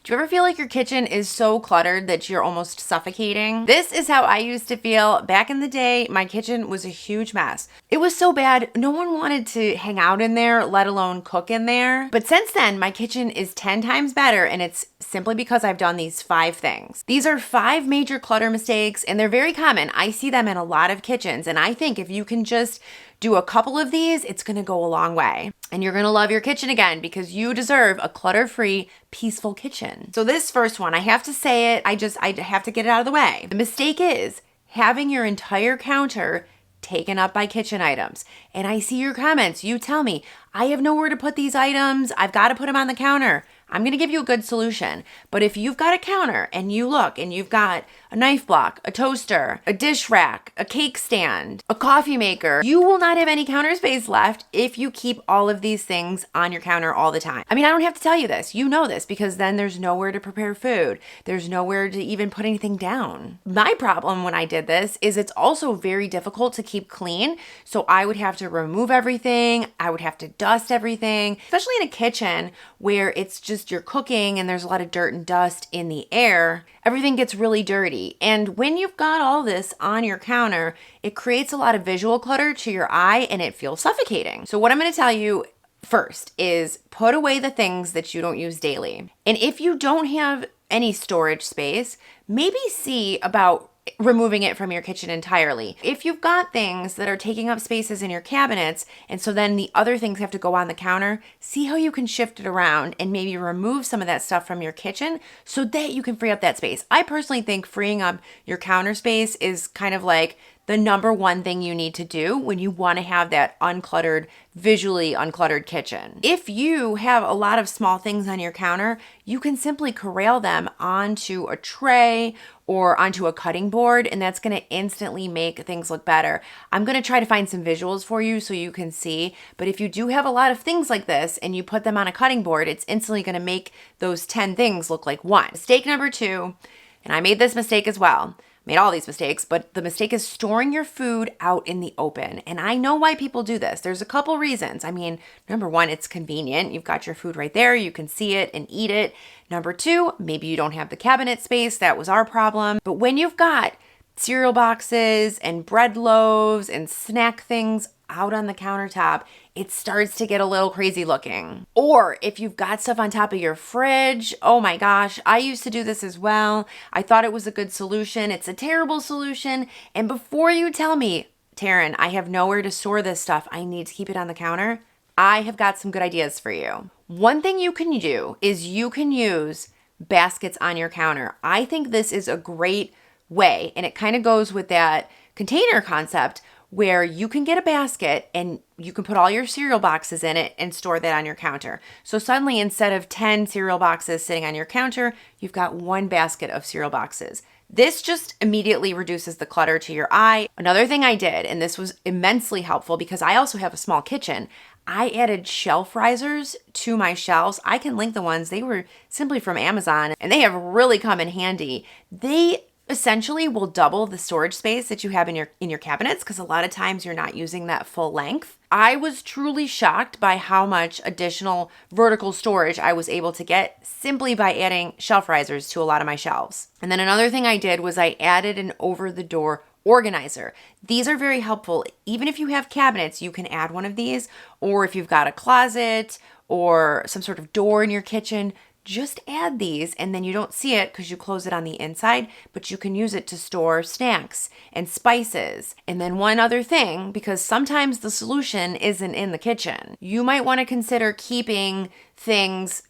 Do you ever feel like your kitchen is so cluttered that you're almost suffocating? This is how I used to feel back in the day. My kitchen was a huge mess. It was so bad, no one wanted to hang out in there, let alone cook in there. But since then, my kitchen is 10 times better, and it's simply because I've done these 5 things. These are 5 major clutter mistakes, and they're very common. I see them in a lot of kitchens, and I think if you can just do a couple of these, it's gonna go a long way. And you're gonna love your kitchen again because you deserve a clutter-free, peaceful kitchen. So this first one, I have to say it, I have to get it out of the way. The mistake is having your entire counter taken up by kitchen items. And I see your comments. You tell me, I have nowhere to put these items. I've got to put them on the counter. I'm going to give you a good solution. But if you've got a counter and you look and you've got a knife block, a toaster, a dish rack, a cake stand, a coffee maker, you will not have any counter space left if you keep all of these things on your counter all the time. I mean, I don't have to tell you this. You know this because then there's nowhere to prepare food. There's nowhere to even put anything down. My problem when I did this is it's also very difficult to keep clean. So I would have to remove everything. I would have to dust everything, especially in a kitchen where it's just you're cooking and there's a lot of dirt and dust in the air. Everything gets really dirty. And when you've got all this on your counter, it creates a lot of visual clutter to your eye and it feels suffocating. So what I'm going to tell you first is put away the things that you don't use daily. And if you don't have any storage space, maybe see about removing it from your kitchen entirely. If you've got things that are taking up spaces in your cabinets, and so then the other things have to go on the counter, see how you can shift it around and maybe remove some of that stuff from your kitchen so that you can free up that space. I personally think freeing up your counter space is kind of like the number one thing you need to do when you want to have that uncluttered, visually uncluttered kitchen. If you have a lot of small things on your counter, you can simply corral them onto a tray or onto a cutting board, and that's going to instantly make things look better. I'm going to try to find some visuals for you so you can see, but if you do have a lot of things like this and you put them on a cutting board, it's instantly going to make those 10 things look like one. Mistake number 2, and I made this mistake as well. Made all these mistakes, but the mistake is storing your food out in the open. And I know why people do this. There's a couple reasons. I mean, number 1, it's convenient. You've got your food right there. You can see it and eat it. Number 2, maybe you don't have the cabinet space. That was our problem. But when you've got cereal boxes and bread loaves and snack things out on the countertop, it starts to get a little crazy looking. Or if you've got stuff on top of your fridge, oh my gosh, I used to do this as well. I thought it was a good solution. It's a terrible solution. And before you tell me, Taryn, I have nowhere to store this stuff, I need to keep it on the counter, I have got some good ideas for you. One thing you can do is you can use baskets on your counter. I think this is a great way, and it kind of goes with that container concept where you can get a basket and you can put all your cereal boxes in it and store that on your counter. So suddenly, instead of 10 cereal boxes sitting on your counter, you've got one basket of cereal boxes. This just immediately reduces the clutter to your eye. Another thing I did, and this was immensely helpful because I also have a small kitchen, I added shelf risers to my shelves. I can link the ones. They were simply from Amazon and they have really come in handy. They essentially will double the storage space that you have in your cabinets because a lot of times you're not using that full length. I was truly shocked by how much additional vertical storage I was able to get simply by adding shelf risers to a lot of my shelves. And then another thing I did was I added an over-the-door organizer. These are very helpful. Even if you have cabinets, you can add one of these, or if you've got a closet or some sort of door in your kitchen, just add these and then you don't see it because you close it on the inside, but you can use it to store snacks and spices. And then one other thing, because sometimes the solution isn't in the kitchen, you might want to consider keeping things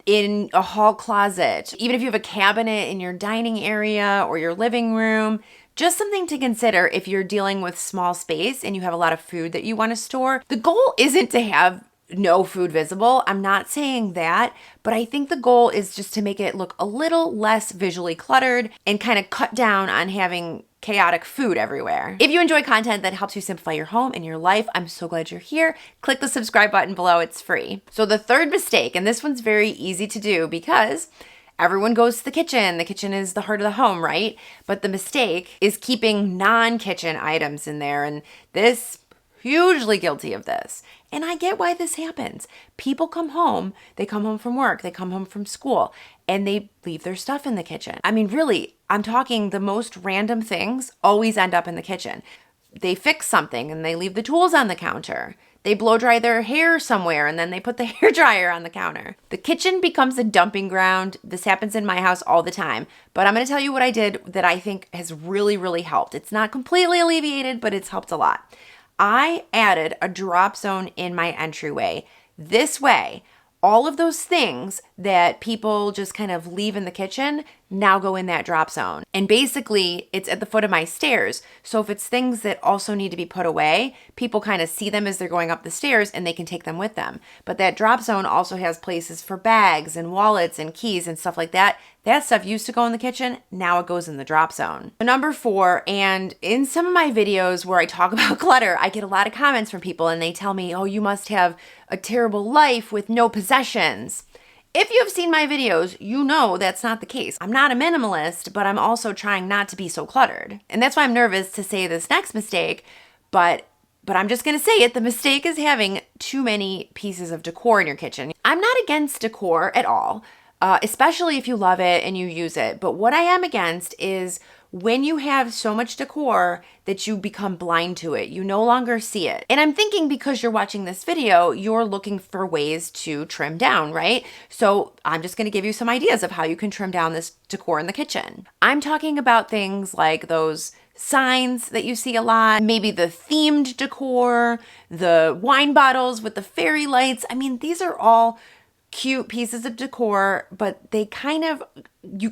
in a hall closet. Even if you have a cabinet in your dining area or your living room, just something to consider if you're dealing with small space and you have a lot of food that you want to store. The goal isn't to have no food visible. I'm not saying that, but I think the goal is just to make it look a little less visually cluttered and kind of cut down on having chaotic food everywhere. If you enjoy content that helps you simplify your home and your life, I'm so glad you're here. Click the subscribe button below, it's free. So the third mistake, and this one's very easy to do because everyone goes to the kitchen. The kitchen is the heart of the home, right? But the mistake is keeping non-kitchen items in there. And this hugely guilty of this. And I get why this happens. People come home, they come home from work, they come home from school, and they leave their stuff in the kitchen. I mean, really, I'm talking the most random things always end up in the kitchen. They fix something and they leave the tools on the counter. They blow dry their hair somewhere and then they put the hair dryer on the counter. The kitchen becomes a dumping ground. This happens in my house all the time. But I'm going to tell you what I did that I think has really, really helped. It's not completely alleviated, but it's helped a lot. I added a drop zone in my entryway. This way, all of those things that people just kind of leave in the kitchen now go in that drop zone. And basically, it's at the foot of my stairs. So if it's things that also need to be put away, people kind of see them as they're going up the stairs and they can take them with them. But that drop zone also has places for bags and wallets and keys and stuff like that. That stuff used to go in the kitchen, now it goes in the drop zone. Number 4, and in some of my videos where I talk about clutter, I get a lot of comments from people and they tell me, oh, you must have a terrible life with no possessions. If you have seen my videos, you know that's not the case. I'm not a minimalist, but I'm also trying not to be so cluttered. And that's why I'm nervous to say this next mistake, but I'm just gonna say it. The mistake is having too many pieces of decor in your kitchen. I'm not against decor at all. Especially if you love it and you use it. But what I am against is when you have so much decor that you become blind to it. You no longer see it. And I'm thinking because you're watching this video, you're looking for ways to trim down, right? So I'm just gonna give you some ideas of how you can trim down this decor in the kitchen. I'm talking about things like those signs that you see a lot, maybe the themed decor, the wine bottles with the fairy lights. I mean, these are all cute pieces of decor, but they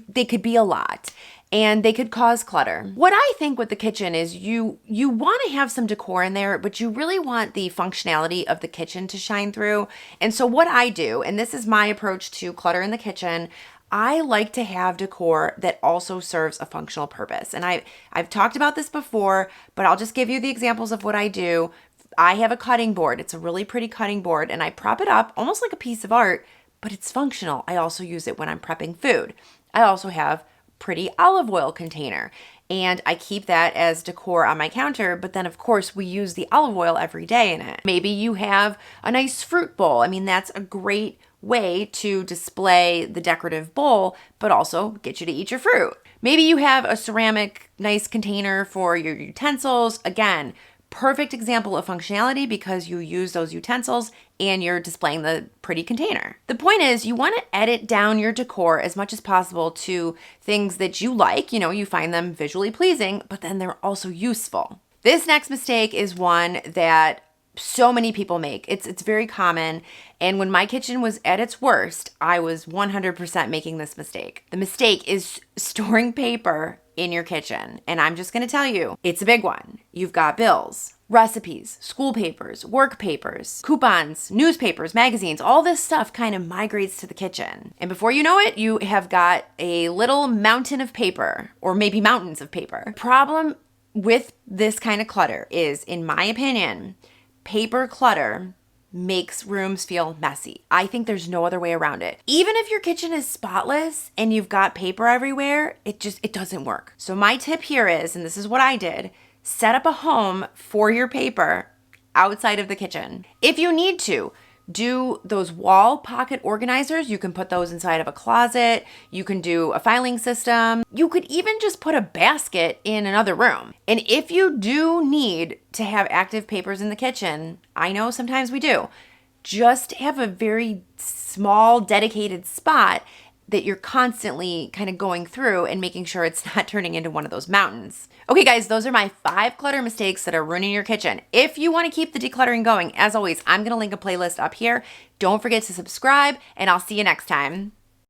they could be a lot and they could cause clutter. What I think with the kitchen is you want to have some decor in there, but you really want the functionality of the kitchen to shine through. And so what I do, and this is my approach to clutter in the kitchen, I like to have decor that also serves a functional purpose. And I've talked about this before, but I'll just give you the examples of what I do. I have a cutting board. It's a really pretty cutting board and I prop it up almost like a piece of art, but it's functional. I also use it when I'm prepping food. I also have pretty olive oil container and I keep that as decor on my counter, but then of course we use the olive oil every day in it. Maybe you have a nice fruit bowl. I mean, that's a great way to display the decorative bowl, but also get you to eat your fruit. Maybe you have a ceramic nice container for your utensils. Again, perfect example of functionality because you use those utensils and you're displaying the pretty container. The point is you want to edit down your decor as much as possible to things that you like, you find them visually pleasing, but then they're also useful. This next mistake is one that so many people make. It's very common. And when my kitchen was at its worst, I was 100% making this mistake. The mistake is storing paper in your kitchen. And I'm just going to tell you, it's a big one. You've got bills, recipes, school papers, work papers, coupons, newspapers, magazines, all this stuff kind of migrates to the kitchen. And before you know it, you have got a little mountain of paper, or maybe mountains of paper. Problem with this kind of clutter is, in my opinion, paper clutter makes rooms feel messy. I think there's no other way around it. Even if your kitchen is spotless and you've got paper everywhere, it doesn't work. So my tip here is, and this is what I did, set up a home for your paper outside of the kitchen. If you need to, do those wall pocket organizers. You can put those inside of a closet. You can do a filing system. You could even just put a basket in another room. And if you do need to have active papers in the kitchen, I know sometimes we do, just have a very small dedicated spot that you're constantly kind of going through and making sure it's not turning into one of those mountains. Okay, guys, those are my 5 clutter mistakes that are ruining your kitchen. If you want to keep the decluttering going, as always, I'm going to link a playlist up here. Don't forget to subscribe, and I'll see you next time.